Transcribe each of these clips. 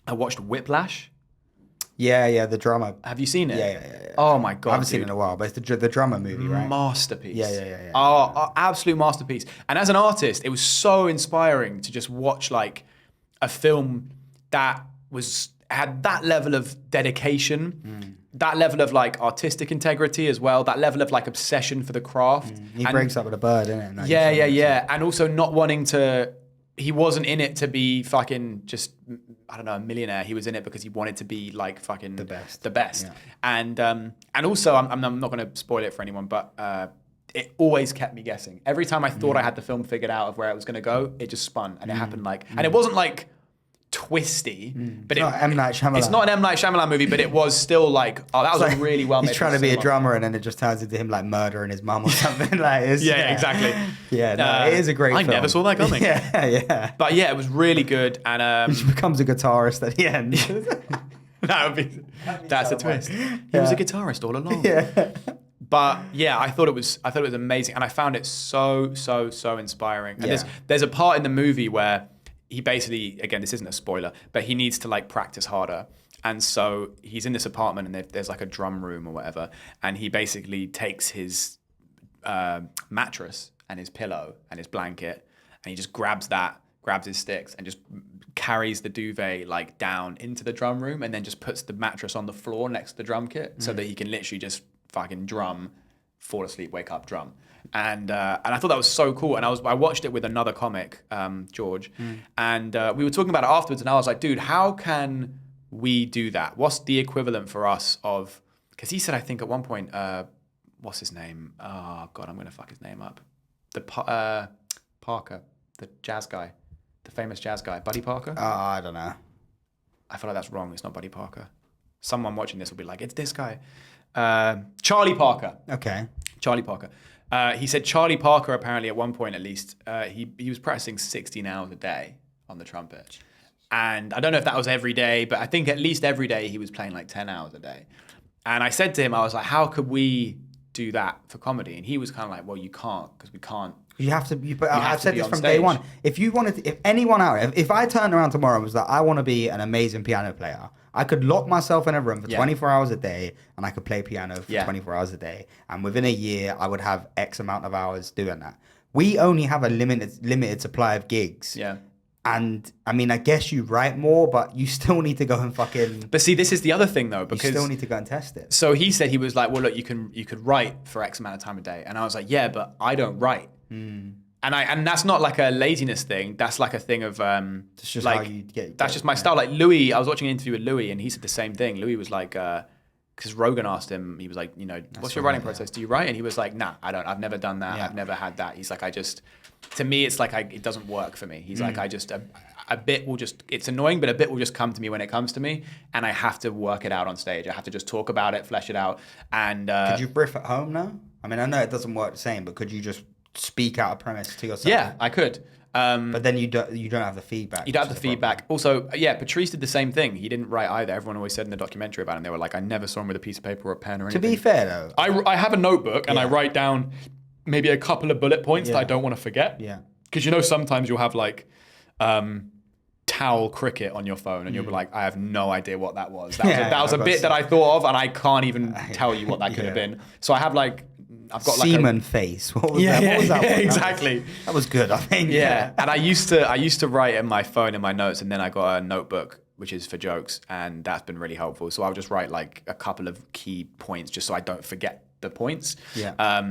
I watched Whiplash. Yeah, the drama. Have you seen it? Yeah. Oh my God, I haven't seen it in a while, but it's the drama movie, right? Masterpiece. Yeah. Oh, absolute masterpiece. And as an artist, it was so inspiring to just watch like a film that had that level of dedication, that level of like artistic integrity as well, that level of like obsession for the craft. He breaks up with a bird, isn't it? Yeah. And also not wanting to. He wasn't in it to be fucking just, I don't know, a millionaire. He was in it because he wanted to be like fucking the best. Yeah. And also, I'm not going to spoil it for anyone, but it always kept me guessing. Every time I thought I had the film figured out of where it was going to go, it just spun, and it happened like, and it wasn't like twisty, but It's not M. Night Shyamalan. It's not an M. Night Shyamalan movie, but it was still like, oh, that was like, a really well made. He's trying to be a drummer, and then it just turns into him like murdering his mum or something. Like, yeah, exactly. Yeah, no, it is a great film. I never saw that coming. Yeah. But yeah, it was really good, and he becomes a guitarist at the end. that would be that's a twist. He was a guitarist all along. Yeah. But yeah, I thought it was amazing, and I found it so inspiring. And there's a part in the movie where he basically, again, this isn't a spoiler, but he needs to like practice harder. And so he's in this apartment, and there's like a drum room or whatever, and he basically takes his mattress and his pillow and his blanket, and he just grabs his sticks and just carries the duvet like down into the drum room, and then just puts the mattress on the floor next to the drum kit so that he can literally just fucking drum, fall asleep, wake up, drum. And I thought that was so cool. And I watched it with another comic, George, and we were talking about it afterwards, and I was like, dude, how can we do that? What's the equivalent for us of, because he said, I think at one point, what's his name? Oh God, I'm going to fuck his name up. Parker, the jazz guy, the famous jazz guy, Buddy Parker? I don't know. I feel like that's wrong. It's not Buddy Parker. Someone watching this will be like, it's this guy. Charlie Parker. Okay. Charlie Parker. He said Charlie Parker, apparently at one point at least, he was practicing 16 hours a day on the trumpet. And I don't know if that was every day, but I think at least every day he was playing like 10 hours a day. And I said to him, I was like, how could we do that for comedy? And he was kind of like, well, you can't, because we can't. You have to. But I've said this from stage. day one. If you wanted, if anyone out, if I turned around tomorrow and was like, I want to be an amazing piano player, I could lock myself in a room for 24 hours a day, and I could play piano for 24 hours a day. And within a year, I would have X amount of hours doing that. We only have a limited supply of gigs. Yeah. And I mean, I guess you write more, but you still need to go and fucking. But see, this is the other thing though, because you still need to go and test it. So he said, he was like, well, look, you could write for X amount of time a day, and I was like, yeah, but I don't write. And that's not like a laziness thing. That's like a thing of it's just like how you get. That's just my style. Like Louis, I was watching an interview with Louis, and he said the same thing. Louis was like, because Rogan asked him, he was like, what's your writing process? Do you write? And he was like, nah, I don't. I've never done that. I've never had that. He's like, to me, it's like it doesn't work for me. He's like, a bit will just, it's annoying, but a bit will just come to me when it comes to me, and I have to work it out on stage. I have to just talk about it, flesh it out. And could you riff at home now? I mean, I know it doesn't work the same, but could you just speak out a premise to yourself? Yeah, I could. But then you don't have the feedback. You don't have the feedback. Also, yeah, Patrice did the same thing. He didn't write either. Everyone always said in the documentary about him, they were like, I never saw him with a piece of paper or a pen or anything. To be fair, though. I have a notebook, and I write down maybe a couple of bullet points that I don't want to forget. Yeah. Because, sometimes you'll have like towel cricket on your phone, and you'll be like, I have no idea what that was. That was a bit that I thought of, and I can't even tell you what that could have been. So I have like, I've got like Seaman face. What was that? What was that one? Exactly. That was good, I think. Yeah. And I used to write in my phone in my notes, and then I got a notebook which is for jokes, and that's been really helpful. So I'll just write like a couple of key points just so I don't forget the points. Yeah.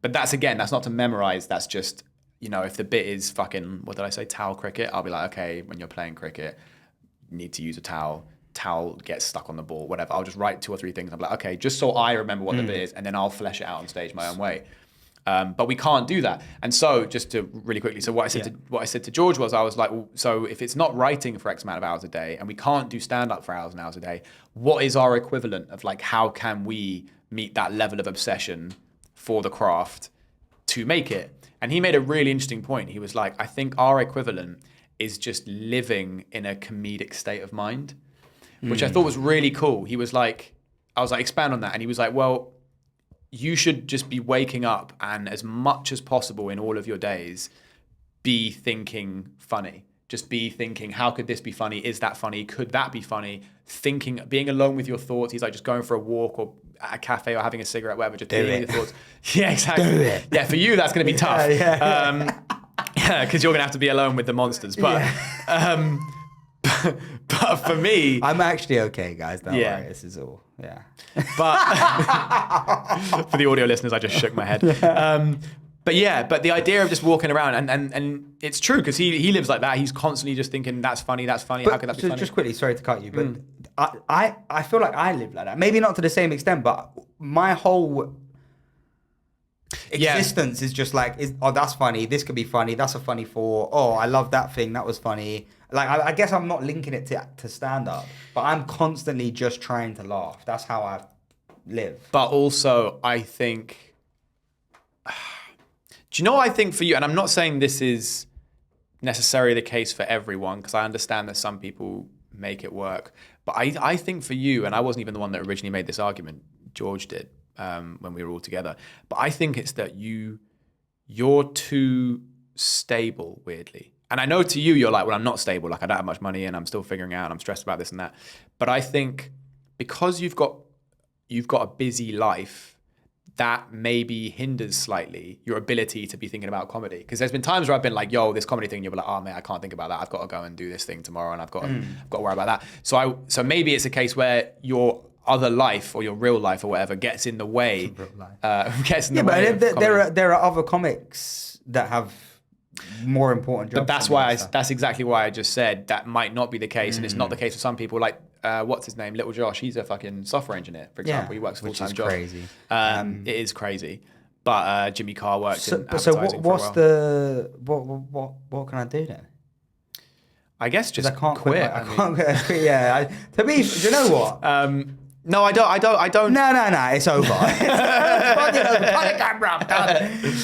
But that's not to memorize. That's just, if the bit is fucking, what did I say, towel cricket, I'll be like, okay, when you're playing cricket, you need to use a towel gets stuck on the ball, whatever. I'll just write 2 or 3 things. I'm like, okay, just so I remember what the bit is, and then I'll flesh it out on stage my own way. But we can't do that. And so, just to really quickly, so what I said to George was, I was like, well, so if it's not writing for X amount of hours a day, and we can't do stand up for hours and hours a day, what is our equivalent of like, how can we meet that level of obsession for the craft to make it? And he made a really interesting point. He was like, I think our equivalent is just living in a comedic state of mind, which I thought was really cool. He was like, I was like, expand on that. And he was like, well, you should just be waking up and as much as possible in all of your days, be thinking funny. just be thinking, how could this be funny? Is that funny? Could that be funny? Thinking, being alone with your thoughts. He's like just going for a walk or at a cafe or having a cigarette, whatever, just being with your thoughts. Yeah, exactly. Do it. Yeah, for you, that's going to be tough. Yeah, because you're going to have to be alone with the monsters. But, but for me... I'm actually okay, guys. Don't worry. This is all, But for the audio listeners, I just shook my head. But the idea of just walking around and it's true because he lives like that. He's constantly just thinking that's funny. But how could that be funny? Just quickly, sorry to cut you, but I feel like I live like that. Maybe not to the same extent, but my whole existence is just like, that's funny. This could be funny. That's a funny thought. Oh, I love that thing. That was funny. Like I guess I'm not linking it to stand up, but I'm constantly just trying to laugh. That's how I live. But also, I think. Do you know what I think for you? And I'm not saying this is necessarily the case for everyone, because I understand that some people make it work. But I think for you, and I wasn't even the one that originally made this argument, George did when we were all together. But I think it's that you're too stable, weirdly. And I know to you, you're like, well, I'm not stable. Like I don't have much money and I'm still figuring out, I'm stressed about this and that. But I think because you've got a busy life, that maybe hinders slightly your ability to be thinking about comedy. Because there's been times where I've been like, yo, this comedy thing, you'll be like, oh man, I can't think about that. I've got to go and do this thing tomorrow and I've got to worry about that. So maybe it's a case where your other life or your real life or whatever gets in the way. Gets in the way. But there are other comics that have more important jobs. But that's exactly why I just said that might not be the case. And it's not the case for some people. Like, what's his name? Little Josh. He's a fucking software engineer, for example. He works a full-time job. Which is crazy. It is crazy. But Jimmy Carr worked in So advertising what's for a while. What can I do then? I guess just I can't quit. I can't quit. Yeah. Do you know what? No, I don't. No. It's over. It's fucking over. Cut the camera. I'm done.